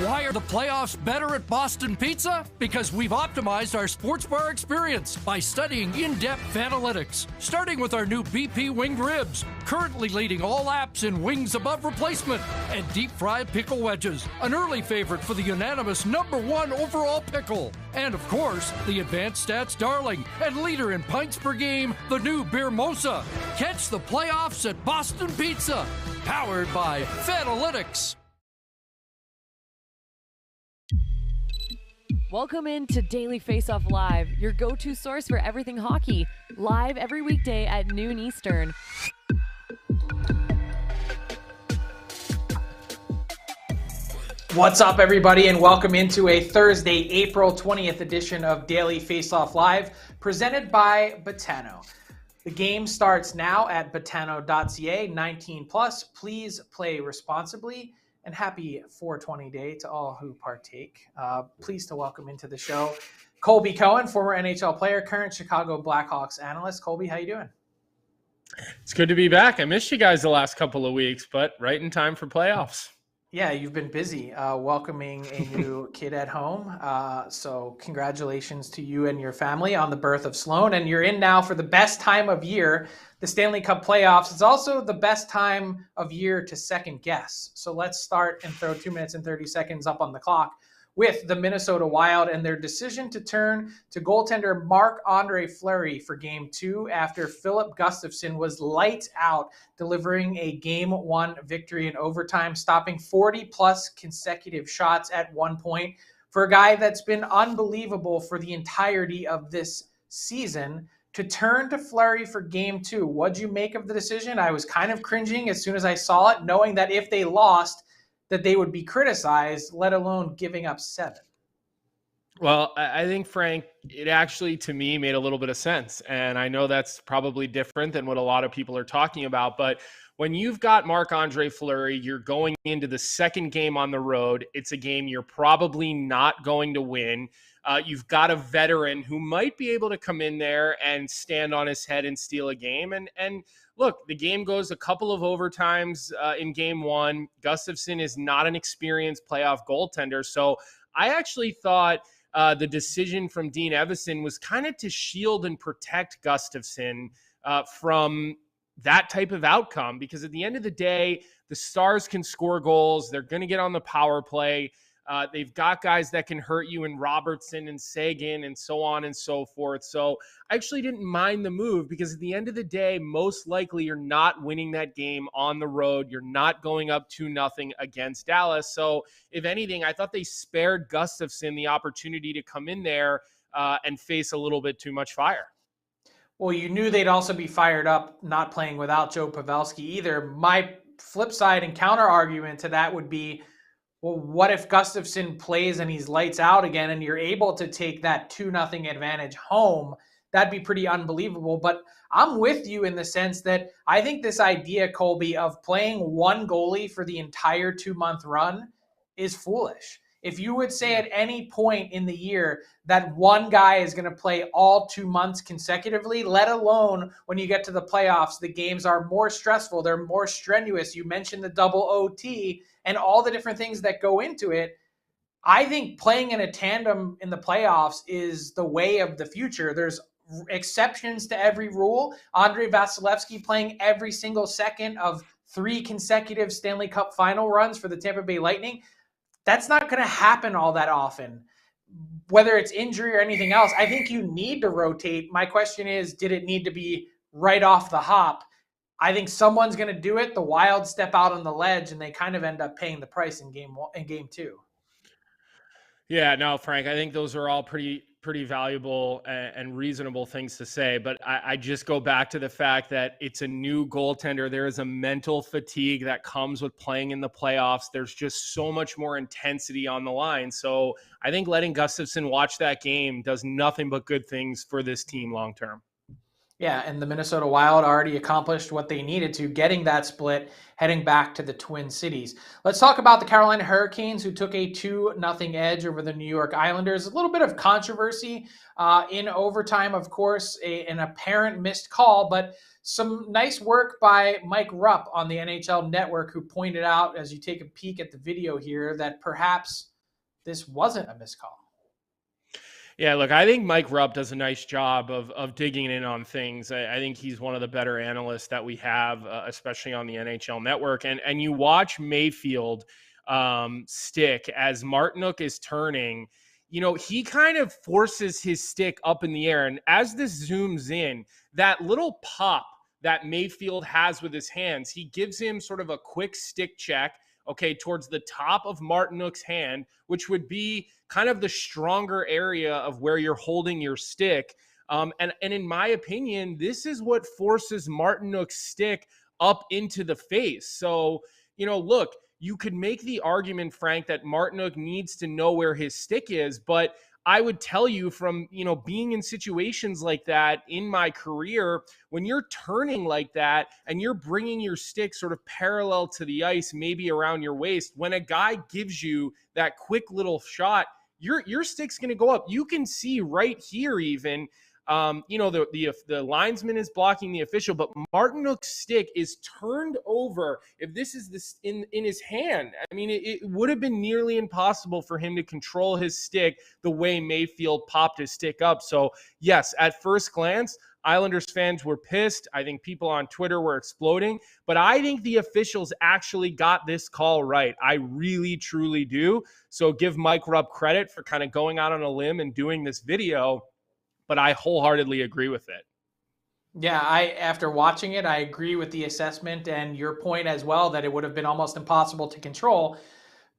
Why are the playoffs better at Boston Pizza? Because we've optimized our sports bar experience by studying in-depth analytics, starting with our new BP winged ribs, currently leading all apps in wings above replacement, and deep-fried pickle wedges, an early favorite for the unanimous #1 overall pickle. And of course, the advanced stats darling and leader in pints per game, the new Beer Mosa. Catch the playoffs at Boston Pizza, powered by Fanalytics. Welcome into Daily Faceoff Live, your go-to source for everything hockey. Live every weekday at noon Eastern. What's up, everybody, and welcome into a Thursday, April 20th edition of Daily Faceoff Live, presented by Betano. The game starts now at betano.ca, 19 plus. Please play responsibly. And happy 420 day to all who partake. Pleased to welcome into the show Colby Cohen, former NHL player, current Chicago Blackhawks analyst. Colby, how you doing? It's good to be back. I missed you guys the last couple of weeks, but right in time for playoffs. Yeah, you've been busy welcoming a new kid at home. So congratulations to you and your family on the birth of Sloan. And you're in now for the best time of year, the Stanley Cup playoffs. It's also the best time of year to second guess. So let's start and throw 2 minutes and 30 seconds up on the clock with the Minnesota Wild and their decision to turn to goaltender Marc-Andre Fleury for Game 2 after Philip Gustafsson was lights out, delivering a Game 1 victory in overtime, stopping 40-plus consecutive shots at one point for a guy that's been unbelievable for the entirety of this season. To turn to Fleury for Game 2, what'd you make of the decision? I was kind of cringing as soon as I saw it, knowing that if they lost, that they would be criticized, let alone giving up 7. Well, I think, Frank, it actually, to me, made a little bit of sense. And I know that's probably different than what a lot of people are talking about. But when you've got Marc-Andre Fleury, you're going into the second game on the road. It's a game you're probably not going to win. You've got a veteran who might be able to come in there and stand on his head and steal a game. And look, the game goes a couple of overtimes in Game 1. Gustafsson is not an experienced playoff goaltender. So I actually thought the decision from Dean Evason was kind of to shield and protect Gustafsson from that type of outcome, because at the end of the day, the Stars can score goals. They're going to get on the power play. They've got guys that can hurt you in Robertson and Sagan and so on and so forth. So I actually didn't mind the move, because at the end of the day, most likely you're not winning that game on the road. You're not going up 2-0 against Dallas. So if anything, I thought they spared Gustafsson the opportunity to come in there and face a little bit too much fire. Well, you knew they'd also be fired up not playing without Joe Pavelski either. My flip side and counter argument to that would be, well, what if Gustafsson plays and he's lights out again and you're able to take that 2-0 advantage home? That'd be pretty unbelievable. But I'm with you in the sense that I think this idea, Colby, of playing one goalie for the entire 2-month run is foolish. If you would say at any point in the year that one guy is going to play all 2 months consecutively, let alone when you get to the playoffs, the games are more stressful, they're more strenuous. You mentioned the double OT and all the different things that go into it. I think playing in a tandem in the playoffs is the way of the future. There's exceptions to every rule. Andrei Vasilevsky playing every single second of 3 consecutive Stanley Cup final runs for the Tampa Bay Lightning. That's not going to happen all that often, whether it's injury or anything else. I think you need to rotate. My question is, did it need to be right off the hop? I think someone's going to do it. The Wild step out on the ledge, and they kind of end up paying the price in game 2. Yeah, no, Frank, I think those are all pretty valuable and reasonable things to say. But I just go back to the fact that it's a new goaltender. There is a mental fatigue that comes with playing in the playoffs. There's just so much more intensity on the line. So I think letting Gustafsson watch that game does nothing but good things for this team long term. Yeah, and the Minnesota Wild already accomplished what they needed to, getting that split, heading back to the Twin Cities. Let's talk about the Carolina Hurricanes, who took a 2-0 edge over the New York Islanders. A little bit of controversy in overtime, of course, an apparent missed call, but some nice work by Mike Rupp on the NHL Network, who pointed out, as you take a peek at the video here, that perhaps this wasn't a missed call. Yeah, look, I think Mike Rupp does a nice job of digging in on things. I think he's one of the better analysts that we have, especially on the NHL Network. And you watch Mayfield stick as Martinook is turning. He kind of forces his stick up in the air. And as this zooms in, that little pop that Mayfield has with his hands, he gives him sort of a quick stick check, okay, towards the top of Martinook's hand, which would be kind of the stronger area of where you're holding your stick. And in my opinion, this is what forces Martinook's stick up into the face. So, look, you could make the argument, Frank, that Martinook needs to know where his stick is, but I would tell you from, being in situations like that in my career, when you're turning like that and you're bringing your stick sort of parallel to the ice, maybe around your waist, when a guy gives you that quick little shot, your stick's going to go up. You can see right here even, the linesman is blocking the official, but Martinook's stick is turned over. If this is this in his hand, I mean, it would have been nearly impossible for him to control his stick the way Mayfield popped his stick up. So yes, at first glance, Islanders fans were pissed. I think people on Twitter were exploding, but I think the officials actually got this call right. I really, truly do. So give Mike Rupp credit for kind of going out on a limb and doing this video, but I wholeheartedly agree with it. Yeah, after watching it, I agree with the assessment and your point as well that it would have been almost impossible to control.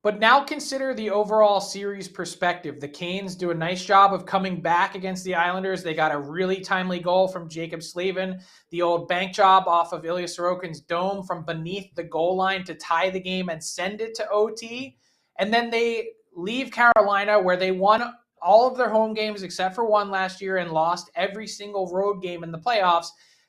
But now consider the overall series perspective. The Canes do a nice job of coming back against the Islanders. They got a really timely goal from Jacob Slavin, the old bank job off of Ilya Sorokin's dome from beneath the goal line to tie the game and send it to OT. And then they leave Carolina, where they won all of their home games except for one last year and lost every single road game in the playoffs.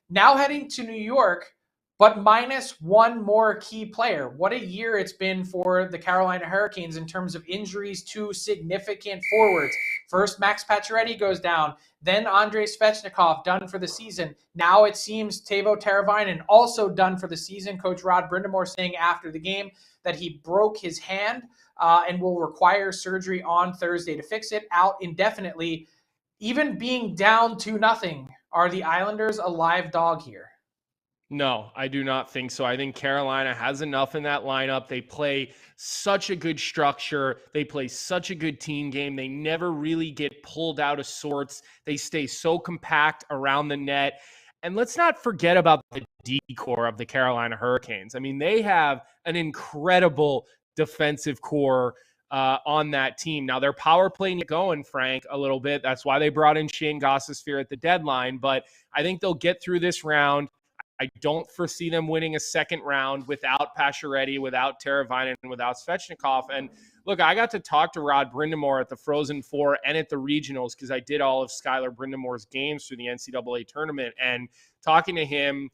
Now heading to New York, but minus one more key player. What a year it's been for the Carolina Hurricanes in terms of injuries to significant forwards. First, Max Pacioretty goes down. Then Andrei Svechnikov done for the season. Now it seems Teuvo Teravainen also done for the season. Coach Rod Brind'Amour saying after the game that he broke his hand and will require surgery on Thursday to fix it, out indefinitely. Even being down 2-0, are the Islanders a live dog here? No, I do not think so. I think Carolina has enough in that lineup. They play such a good structure. They play such a good team game. They never really get pulled out of sorts. They stay so compact around the net. And let's not forget about the D-core of the Carolina Hurricanes. I mean, they have an incredible defensive core on that team. Now, their power play going, Frank, a little bit. That's why they brought in Shane Gostisbehere at the deadline. But I think they'll get through this round. I don't foresee them winning a second round without Pacioretty, without Teravainen, and without Svechnikov. And look, I got to talk to Rod Brind'Amour at the Frozen Four and at the regionals because I did all of Skylar Brindamore's games through the NCAA tournament. And talking to him,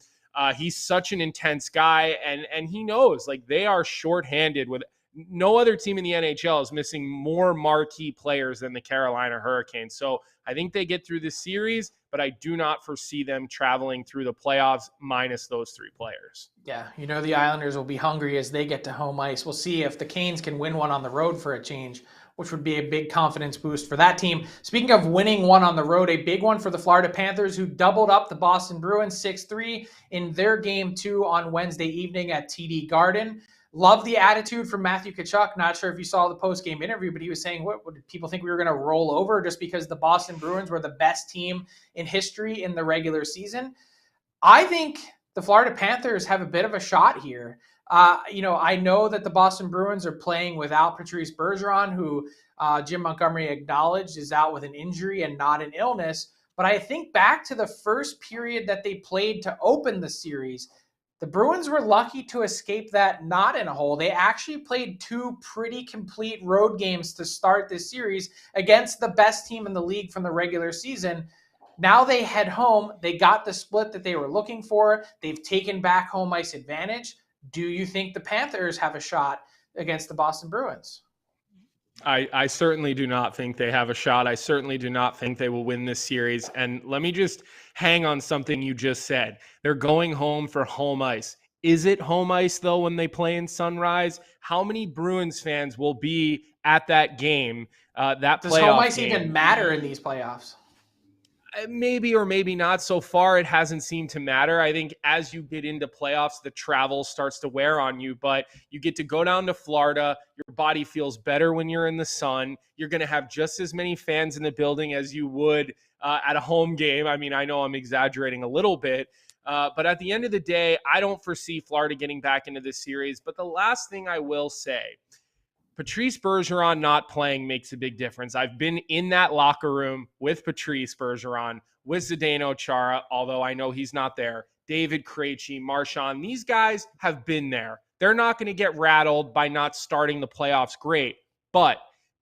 he's such an intense guy, and he knows, like, they are shorthanded with no other team in the NHL is missing more marquee players than the Carolina Hurricanes. So I think they get through this series, but I do not foresee them traveling through the playoffs minus those three players. Yeah, the Islanders will be hungry as they get to home ice. We'll see if the Canes can win one on the road for a change, which would be a big confidence boost for that team. Speaking of winning one on the road, a big one for the Florida Panthers, who doubled up the Boston Bruins 6-3 in their Game 2 on Wednesday evening at TD Garden. Love the attitude from Matthew Tkachuk. Not sure if you saw the post-game interview, but he was saying, what did people think we were going to roll over just because the Boston Bruins were the best team in history in the regular season? I think the Florida Panthers have a bit of a shot here. I know that the Boston Bruins are playing without Patrice Bergeron, who Jim Montgomery acknowledged is out with an injury and not an illness. But I think back to the first period that they played to open the series, the Bruins were lucky to escape that knot in a hole. They actually played two pretty complete road games to start this series against the best team in the league from the regular season. Now they head home. They got the split that they were looking for. They've taken back home ice advantage. Do you think the Panthers have a shot against the Boston Bruins? I certainly do not think they have a shot. I certainly do not think they will win this series. And let me just hang on something you just said. They're going home for home ice. Is it home ice, though, when they play in Sunrise? How many Bruins fans will be at that game, that Does home playoff ice game? even matter in these playoffs? Maybe or maybe not. So far, it hasn't seemed to matter. I think as you get into playoffs, the travel starts to wear on you, but you get to go down to Florida. Your body feels better when you're in the sun. You're going to have just as many fans in the building as you would at a home game. I mean, I know I'm exaggerating a little bit, but at the end of the day, I don't foresee Florida getting back into this series. But the last thing I will say, Patrice Bergeron not playing makes a big difference. I've been in that locker room with Patrice Bergeron, with Zdeno Chara, although I know he's not there, David Krejci, Marchand. These guys have been there. They're not going to get rattled by not starting the playoffs great, but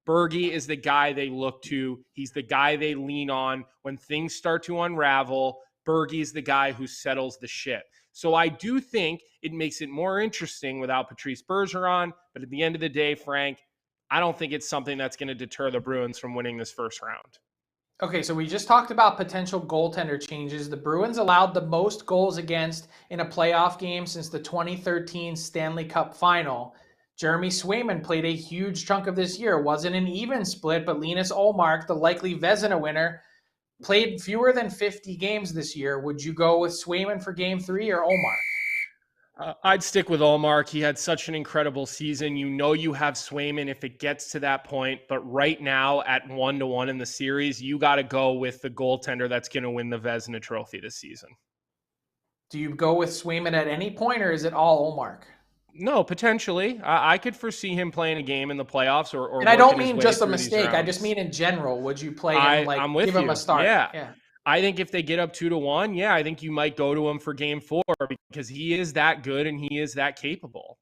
Bergie is the guy they look to. He's the guy they lean on when things start to unravel. Bergie is the guy who settles the ship. So I do think it makes it more interesting without Patrice Bergeron. But at the end of the day, Frank, I don't think it's something that's going to deter the Bruins from winning this first round. Okay, so we just talked about potential goaltender changes. The Bruins allowed the most goals against in a playoff game since the 2013 Stanley Cup Final. Jeremy Swayman played a huge chunk of this year. It wasn't an even split, but Linus Ullmark, the likely Vezina winner, played fewer than 50 games this year. Would you go with Swayman for game 3 or Ullmark? I'd stick with Ullmark. He had such an incredible season. You know you have Swayman if it gets to that point. But right now, at 1-1 in the series, you got to go with the goaltender that's going to win the Vezina Trophy this season. Do you go with Swayman at any point, or is it all Ullmark? No, potentially. I could foresee him playing a game in the playoffs. Or and I don't mean just a mistake. I just mean in general. Would you play him, I'm with give you. him a start? Yeah. I think if they get up 2-1, I think you might go to him for game 4 because he is that good and he is that capable.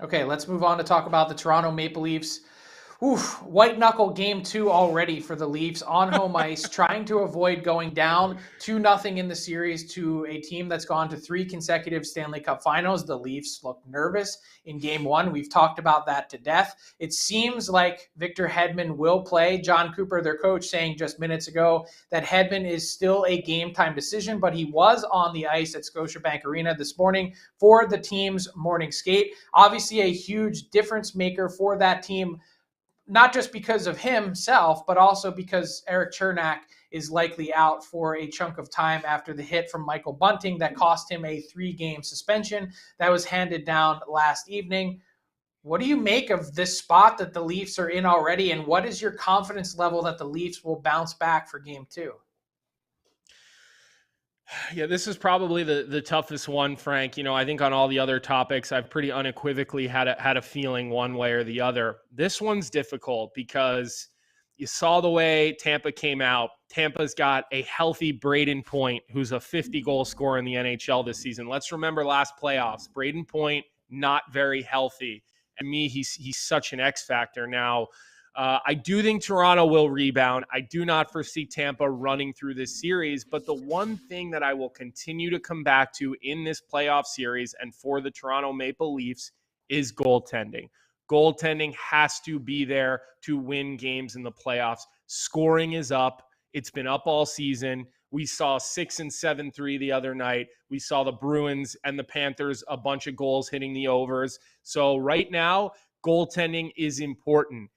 Okay, let's move on to talk about the Toronto Maple Leafs. White knuckle game 2 already for the Leafs on home ice, trying to avoid going down 2-0 in the series to a team that's gone to 3 consecutive Stanley Cup Finals. The Leafs look nervous in game 1. We've talked about that to death. It seems like Victor Hedman will play. John Cooper, their coach, saying just minutes ago that Hedman is still a game time decision, but he was on the ice at Scotiabank Arena this morning for the team's morning skate. Obviously a huge difference maker for that team, not just because of himself, but also because Erik Cernak is likely out for a chunk of time after the hit from Michael Bunting that cost him a 3-game suspension that was handed down last evening. What do you make of this spot that the Leafs are in already, and what is your confidence level that the Leafs will bounce back for game 2? Yeah, this is probably the toughest one, Frank. I think on all the other topics, I've pretty unequivocally had a feeling one way or the other. This one's difficult because you saw the way Tampa came out. Tampa's got a healthy Braden Point, who's a 50-goal scorer in the NHL this season. Let's remember last playoffs, Braden Point, not very healthy. And he's such an X factor now. I do think Toronto will rebound. I do not foresee Tampa running through this series, but the one thing that I will continue to come back to in this playoff series and for the Toronto Maple Leafs is goaltending. Goaltending has to be there to win games in the playoffs. Scoring is up. It's been up all season. We saw 6 and 7-3 the other night. We saw the Bruins and the Panthers, a bunch of goals hitting the overs. So right now, goaltending is important.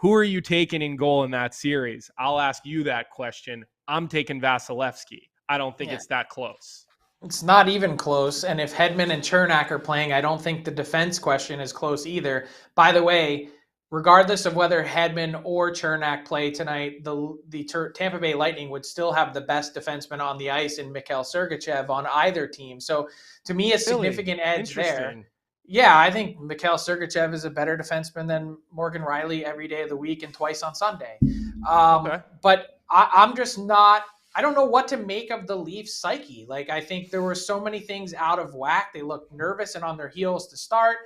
Who are you taking in goal in that series? I'll ask you that question. I'm taking Vasilevsky. I don't think it's that close. It's not even close. And if Hedman and Cernak are playing, I don't think the defense question is close either. By the way, regardless of whether Hedman or Cernak play tonight, the Tampa Bay Lightning would still have the best defenseman on the ice in Mikhail Sergachev on either team. So to me, a significant edge there. Yeah, I think Mikhail Sergachev is a better defenseman than Morgan Riley every day of the week and twice on Sunday. But I'm just not – I don't know what to make of the Leafs' psyche. I think there were so many things out of whack. They looked nervous and on their heels to start.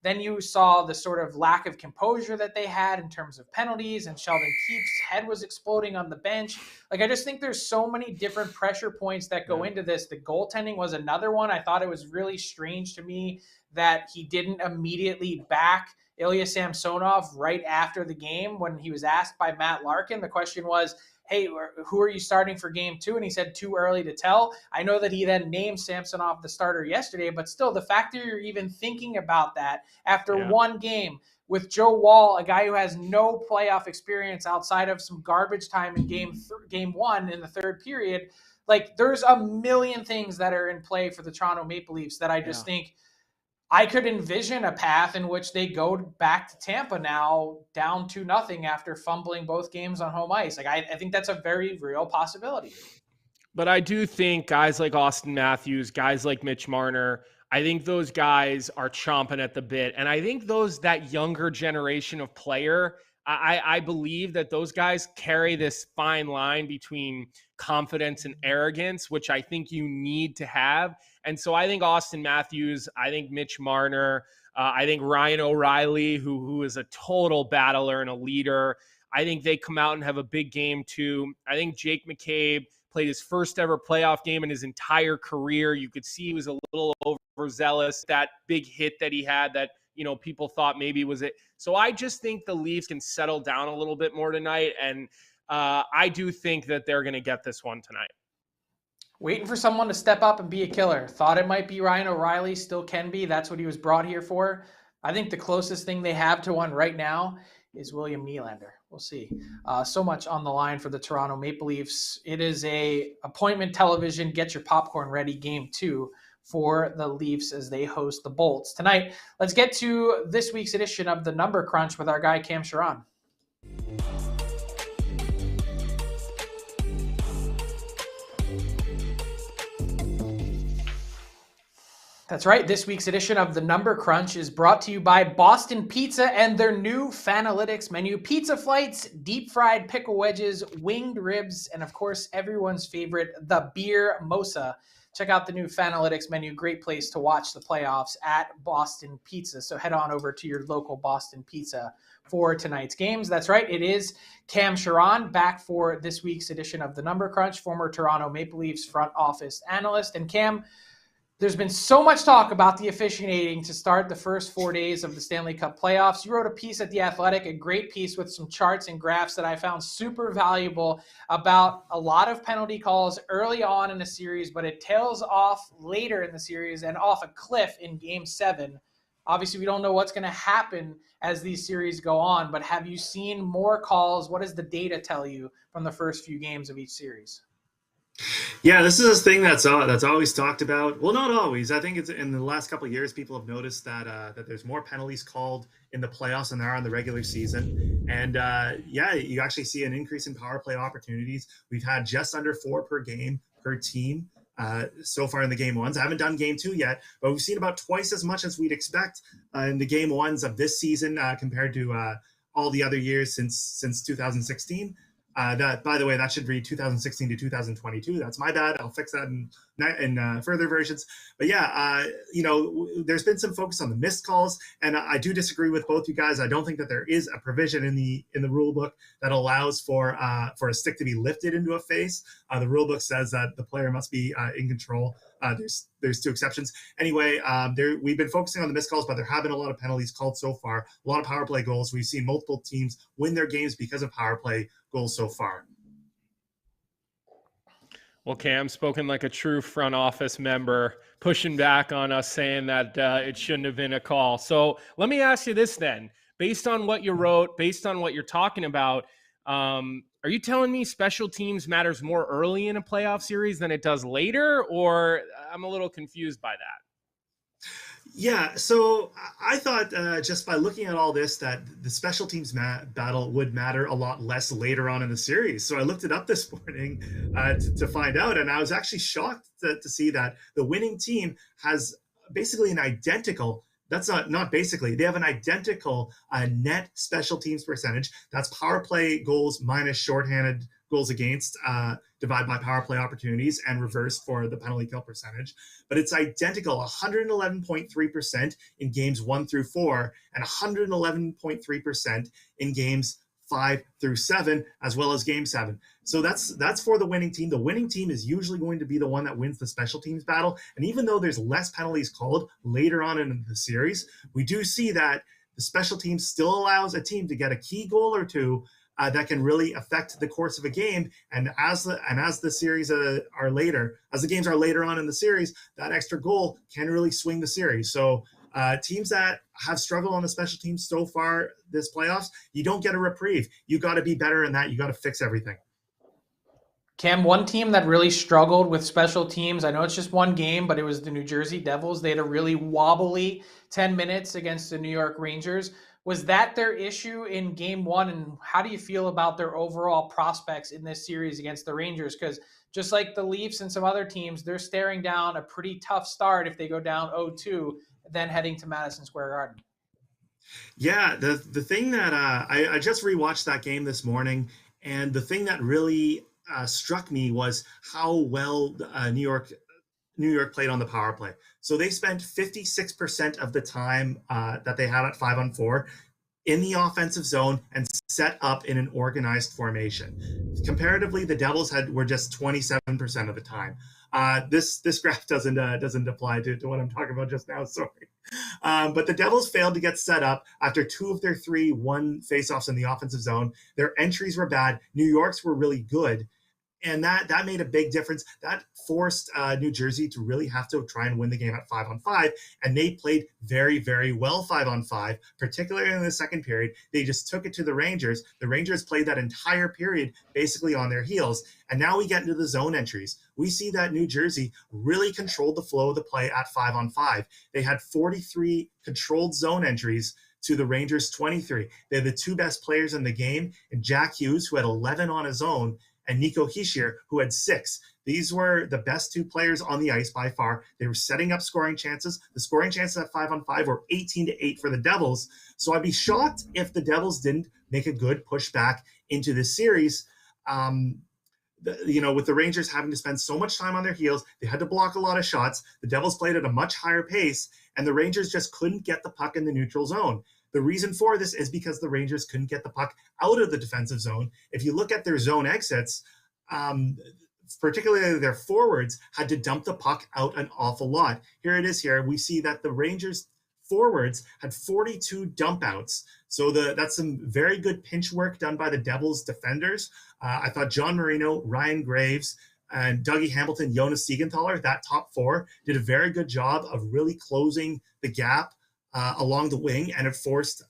Then you saw the sort of lack of composure that they had in terms of penalties, and Sheldon Keefe's head was exploding on the bench. I just think there's so many different pressure points that go into this. The goaltending was another one. I thought it was really strange to me that he didn't immediately back Ilya Samsonov right after the game when he was asked by Matt Larkin. The question was, hey, who are you starting for game 2? And he said too early to tell. I know that he then named Samsonov the starter yesterday, but still the fact that you're even thinking about that after one game with Joe Wall, a guy who has no playoff experience outside of some garbage time in game 1 in the third period, like there's a million things that are in play for the Toronto Maple Leafs that I just think I could envision a path in which they go back to Tampa now down 2-0 after fumbling both games on home ice. Like I think that's a very real possibility. But I do think guys like Austin Matthews, guys like Mitch Marner, I think those guys are chomping at the bit. And I think that younger generation of player, I believe that those guys carry this fine line between confidence and arrogance, which I think you need to have. And so I think Austin Matthews, I think Mitch Marner, I think Ryan O'Reilly, who is a total battler and a leader, I think they come out and have a big game too. I think Jake McCabe played his first ever playoff game in his entire career. You could see he was a little overzealous. That big hit that he had that, people thought maybe was it. So I just think the Leafs can settle down a little bit more tonight. And I do think that they're going to get this one tonight. Waiting for someone to step up and be a killer. Thought it might be Ryan O'Reilly, still can be. That's what he was brought here for. I think the closest thing they have to one right now is William Nylander. We'll see. So much on the line for the Toronto Maple Leafs. It is a appointment television, get your popcorn ready game 2 for the Leafs as they host the Bolts. Tonight, let's get to this week's edition of the Number Crunch with our guy Cam Charron. That's right. This week's edition of the Number Crunch is brought to you by Boston Pizza and their new Fanalytics menu. Pizza flights, deep fried pickle wedges, winged ribs, and of course, everyone's favorite, the beer mosa. Check out the new Fanalytics menu. Great place to watch the playoffs at Boston Pizza. So head on over to your local Boston Pizza for tonight's games. That's right. It is Cam Charron back for this week's edition of the Number Crunch, former Toronto Maple Leafs front office analyst. And Cam, there's been so much talk about the officiating to start the first 4 days of the Stanley Cup playoffs. You wrote a piece at The Athletic, a great piece with some charts and graphs that I found super valuable about a lot of penalty calls early on in the series, but it tails off later in the series and off a cliff in Game 7. Obviously, we don't know what's going to happen as these series go on, but have you seen more calls? What does the data tell you from the first few games of each series? Yeah, this is a thing that's always talked about. Well, not always. I think it's in the last couple of years, people have noticed that that there's more penalties called in the playoffs than there are in the regular season. And you actually see an increase in power play opportunities. We've had just under 4 per game per team so far in the game ones. I haven't done game 2 yet, but we've seen about twice as much as we'd expect in the game ones of this season compared to all the other years since 2016. That, by the way, that should read 2016 to 2022. That's my bad. I'll fix that in further versions. But there's been some focus on the missed calls, and I do disagree with both you guys. I don't think that there is a provision in the rule book that allows for a stick to be lifted into a face. The rule book says that the player must be in control. There's 2 exceptions. Anyway, we've been focusing on the missed calls, but there have been a lot of penalties called so far, a lot of power play goals. We've seen multiple teams win their games because of power play goals so far. Well, Cam, spoken like a true front office member, pushing back on us saying that it shouldn't have been a call. So let me ask you this then. Based on what you wrote, based on what you're talking about, are you telling me special teams matters more early in a playoff series than it does later? Or I'm a little confused by that. Yeah, so I thought just by looking at all this that the special teams battle would matter a lot less later on in the series. So I looked it up this morning to find out, and I was actually shocked to see that the winning team has basically an identical That's not basically. They have an identical net special teams percentage. That's power play goals minus shorthanded goals against, divided by power play opportunities, and reversed for the penalty kill percentage. But it's identical, 111.3% in games 1 through 4, and 111.3% in games 5 through 7, as well as game 7. So that's for the winning team. The winning team is usually going to be the one that wins the special teams battle. And even though there's less penalties called later on in the series, we do see that the special teams still allows a team to get a key goal or two that can really affect the course of a game. And as the series as the games are later on in the series, that extra goal can really swing the series. So teams that have struggled on the special teams so far this playoffs, you don't get a reprieve. You got to be better in that. You got to fix everything. Cam, one team that really struggled with special teams, I know it's just one game, but it was the New Jersey Devils. They had a really wobbly 10 minutes against the New York Rangers. Was that their issue in game one? And how do you feel about their overall prospects in this series against the Rangers? Because just like the Leafs and some other teams, they're staring down a pretty tough start if they go down 0-2, then heading to Madison Square Garden. Yeah, the thing that I just rewatched that game this morning, and the thing that really struck me was how well New York played on the power play. So they spent 56% of the time that they had at 5-on-4 in the offensive zone and set up in an organized formation. Comparatively, the Devils were just 27% of the time. This graph doesn't apply to what I'm talking about just now. Sorry. But the Devils failed to get set up after 2 of their 3 won faceoffs in the offensive zone. Their entries were bad. New York's were really good. And that made a big difference. That forced New Jersey to really have to try and win the game at 5-on-5. And they played very, very well 5-on-5, particularly in the second period. They just took it to the Rangers. The Rangers played that entire period basically on their heels. And now we get into the zone entries. We see that New Jersey really controlled the flow of the play at 5-on-5. They had 43 controlled zone entries to the Rangers 23. They're the 2 best players in the game, and Jack Hughes, who had 11 on his own, and Nico Hischier, who had 6. These were the best 2 players on the ice by far. They were setting up scoring chances. The scoring chances at 5-on-5 were 18-8 for the Devils. So I'd be shocked if the Devils didn't make a good pushback into this series. With the Rangers having to spend so much time on their heels, they had to block a lot of shots. The Devils played at a much higher pace, and the Rangers just couldn't get the puck in the neutral zone. The reason for this is because the Rangers couldn't get the puck out of the defensive zone. If you look at their zone exits, particularly their forwards had to dump the puck out an awful lot. Here it is here. We see that the Rangers forwards had 42 dump outs. So that's some very good pinch work done by the Devils defenders. I thought John Marino, Ryan Graves, and Dougie Hamilton, Jonas Siegenthaler, that top 4, did a very good job of really closing the gap along the wing, and it forced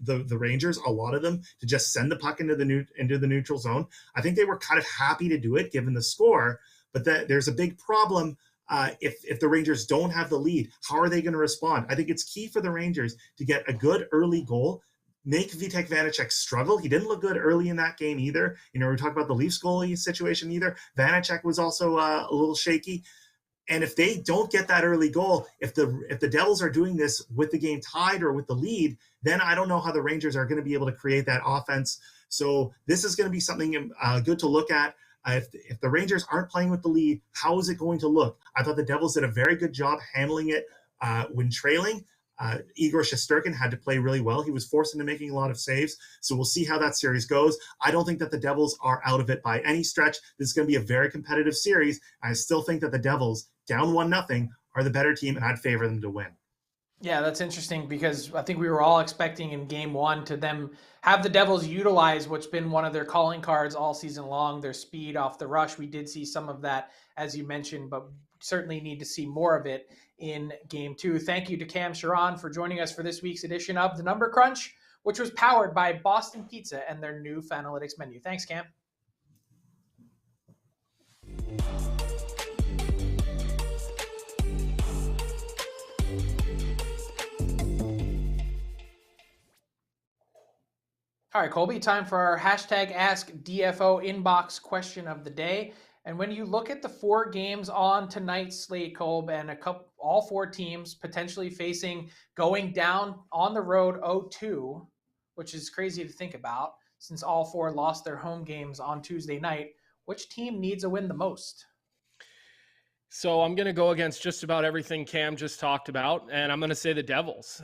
the Rangers, a lot of them, to just send the puck into the neutral zone. I think they were kind of happy to do it given the score, but there's a big problem if the Rangers don't have the lead. How are they going to respond? I think it's key for the Rangers to get a good early goal, make Vitek Vanacek struggle. He didn't look good early in that game either. We talked about the Leafs goalie situation either. Vanacek was also a little shaky. And if they don't get that early goal, if the Devils are doing this with the game tied or with the lead, then I don't know how the Rangers are going to be able to create that offense. So this is going to be something good to look at. If the Rangers aren't playing with the lead, how is it going to look? I thought the Devils did a very good job handling it when trailing. Igor Shesterkin had to play really well. He was forced into making a lot of saves. So we'll see how that series goes. I don't think that the Devils are out of it by any stretch. This is going to be a very competitive series. I still think that the Devils, down 1-0, are the better team, and I'd favor them to win. Yeah, that's interesting because I think we were all expecting in game 1 to them have the Devils utilize what's been one of their calling cards all season long, their speed off the rush. We did see some of that, as you mentioned, but certainly need to see more of it in game 2. Thank you to Cam Charron for joining us for this week's edition of The Number Crunch, which was powered by Boston Pizza and their new Fanalytics menu. Thanks, Cam. All right, Colby, time for our hashtag AskDFO inbox question of the day. And when you look at the 4 games on tonight's slate, Colby, and all 4 teams potentially facing going down on the road 0-2, which is crazy to think about since all 4 lost their home games on Tuesday night, which team needs a win the most? So I'm going to go against just about everything Cam just talked about, and I'm going to say the Devils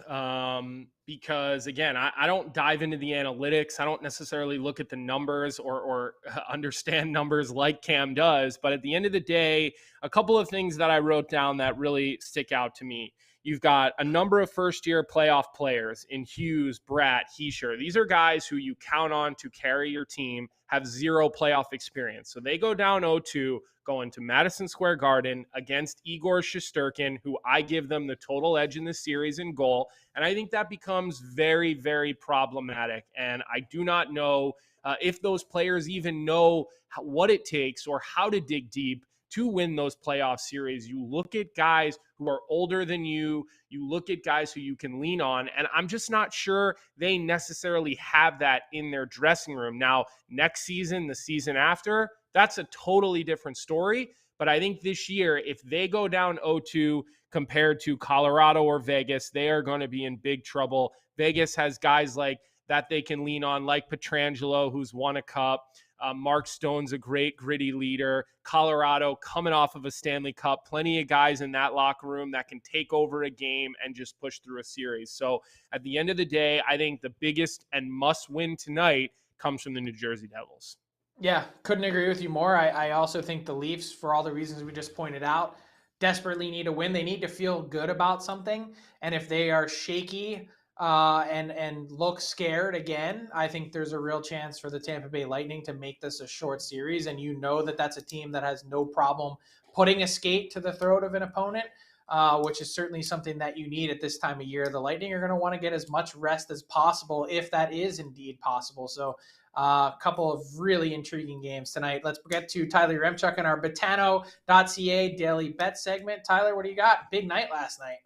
because, again, I don't dive into the analytics. I don't necessarily look at the numbers or understand numbers like Cam does, but at the end of the day, a couple of things that I wrote down that really stick out to me. you've got a number of first-year playoff players in Hughes, Bratt, Heischer. These are guys who you count on to carry your team, have zero playoff experience. So they go down 0-2, go into Madison Square Garden against Igor Shesterkin, who I give them the total edge in the series in goal. And I think that becomes very, very problematic. And I do not know if those players even know what it takes or how to dig deep to win those playoff series. You look at guys who are older than you look at guys who you can lean on, and I'm just not sure they necessarily have that in their dressing room. Now, next season, the season after, that's a totally different story, but I think this year, if they go down 0-2 compared to Colorado or Vegas, they are going to be in big trouble. Vegas has guys like that they can lean on, like Pietrangelo, who's won a cup. Mark Stone's a great gritty leader. Colorado coming off of a Stanley Cup, plenty of guys in that locker room that can take over a game and just push through a series. So at the end of the day, I think the biggest and must win tonight comes from the New Jersey Devils. Yeah, couldn't agree with you more. I also think the Leafs, for all the reasons we just pointed out, desperately need a win. They need to feel good about something. And if they are shaky and look scared again, I think there's a real chance for the Tampa Bay Lightning to make this a short series. And you know that that's a team that has no problem putting a skate to the throat of an opponent, which is certainly something that you need at this time of year. The Lightning are going to want to get as much rest as possible, if that is indeed possible. So a couple of really intriguing games tonight. Let's get to Tyler Remchuk in our Betano.ca daily bet segment. Tyler, what do you got? Big night last night.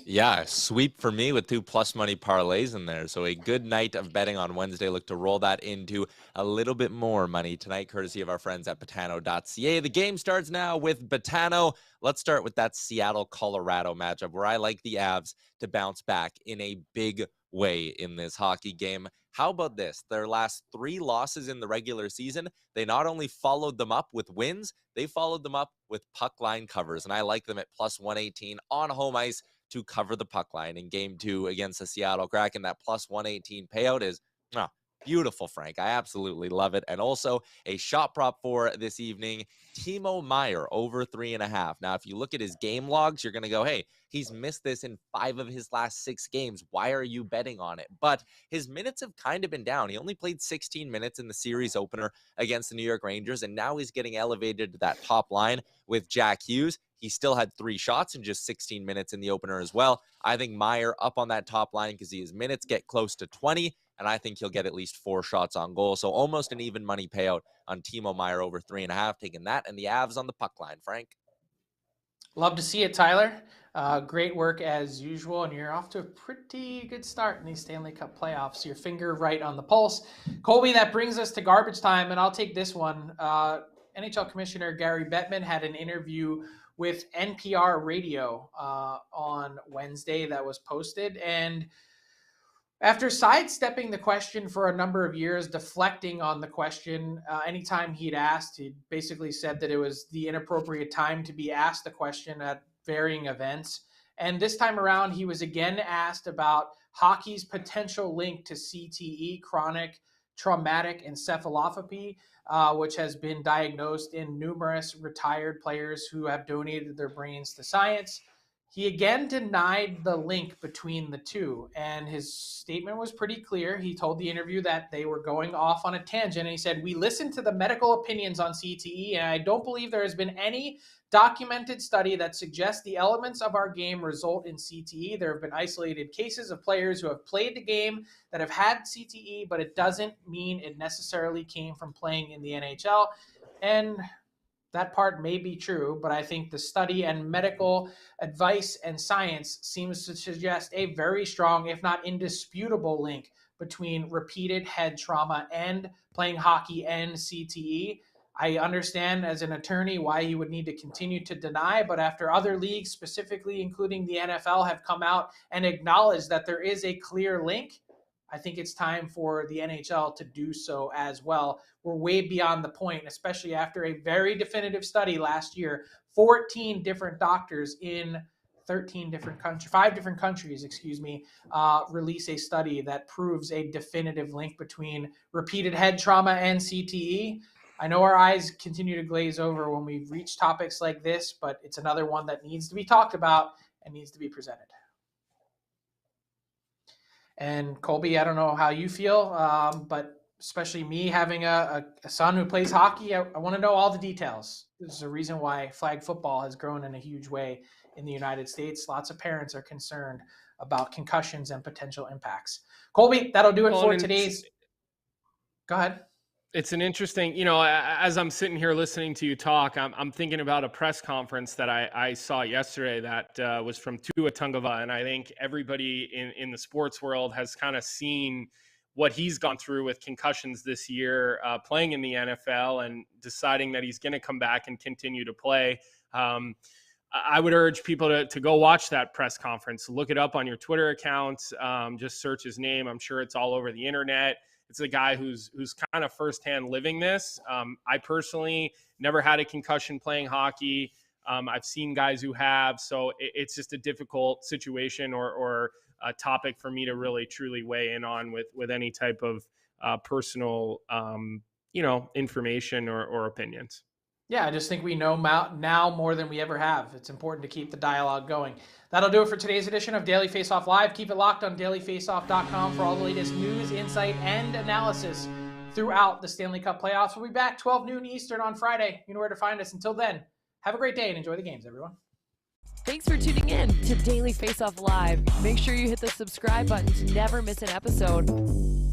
Yeah, sweep for me with 2 plus money parlays in there. So a good night of betting on Wednesday. Look to roll that into a little bit more money tonight, courtesy of our friends at Betano.ca. The game starts now with Betano. Let's start with that Seattle-Colorado matchup where I like the Avs to bounce back in a big way in this hockey game. How about this? Their last 3 losses in the regular season, they not only followed them up with wins, they followed them up with puck line covers. And I like them at plus 118 on home ice to cover the puck line in game 2 against the Seattle Kraken. That plus 118 payout is beautiful, Frank. I absolutely love it. And also a shot prop for this evening, Timo Meier over 3.5. Now, if you look at his game logs, you're going to go, hey, he's missed this in 5 of his last 6 games. Why are you betting on it? But his minutes have kind of been down. He only played 16 minutes in the series opener against the New York Rangers, and now he's getting elevated to that top line with Jack Hughes. He still had 3 shots in just 16 minutes in the opener as well. I think Meier up on that top line because his minutes get close to 20, and I think he'll get at least 4 shots on goal. So almost an even money payout on Timo Meier over 3.5, taking that, and the Avs on the puck line, Frank. Love to see it, Tyler. Great work as usual, and you're off to a pretty good start in these Stanley Cup playoffs. Your finger right on the pulse. Colby, that brings us to garbage time, and I'll take this one. NHL Commissioner Gary Bettman had an interview with NPR Radio on Wednesday that was posted. And after sidestepping the question for a number of years, deflecting on the question, anytime he'd asked, he basically said that it was the inappropriate time to be asked the question at varying events. And this time around, he was again asked about hockey's potential link to CTE, chronic traumatic encephalopathy, which has been diagnosed in numerous retired players who have donated their brains to science. He again denied the link between the two, and his statement was pretty clear. He told the interview that they were going off on a tangent, and he said, "We listened to the medical opinions on CTE, and I don't believe there has been any documented study that suggests the elements of our game result in CTE. There have been isolated cases of players who have played the game that have had CTE, but it doesn't mean it necessarily came from playing in the NHL." And that part may be true, but I think the study and medical advice and science seems to suggest a very strong, if not indisputable, link between repeated head trauma and playing hockey and CTE. I understand as an attorney why he would need to continue to deny, but after other leagues, specifically including the NFL, have come out and acknowledged that there is a clear link, I think it's time for the NHL to do so as well. We're way beyond the point, especially after a very definitive study last year. 14 different doctors in 5 different countries, release a study that proves a definitive link between repeated head trauma and CTE. I know our eyes continue to glaze over when we reach topics like this, but it's another one that needs to be talked about. and needs to be presented. And Colby, I don't know how you feel, but especially me having a son who plays hockey, I want to know all the details. There's a reason why flag football has grown in a huge way in the United States. Lots of parents are concerned about concussions and potential impacts. Colby, that'll do it for today's. Go ahead. It's an interesting, as I'm sitting here listening to you talk, I'm thinking about a press conference that I saw yesterday that was from Tua Tagovailoa, and I think everybody in the sports world has kind of seen what he's gone through with concussions this year, playing in the NFL and deciding that he's going to come back and continue to play. I would urge people to go watch that press conference. Look it up on your Twitter account. Just search his name. I'm sure it's all over the internet. It's a guy who's kind of firsthand living this. I personally never had a concussion playing hockey. I've seen guys who have, so it's just a difficult situation or a topic for me to really truly weigh in on with any type of personal, information or opinions. Yeah, I just think we know now more than we ever have. It's important to keep the dialogue going. That'll do it for today's edition of Daily Faceoff Live. Keep it locked on dailyfaceoff.com for all the latest news, insight, and analysis throughout the Stanley Cup playoffs. We'll be back 12 noon Eastern on Friday. You know where to find us. Until then, have a great day and enjoy the games, everyone. Thanks for tuning in to Daily Faceoff Live. Make sure you hit the subscribe button to never miss an episode.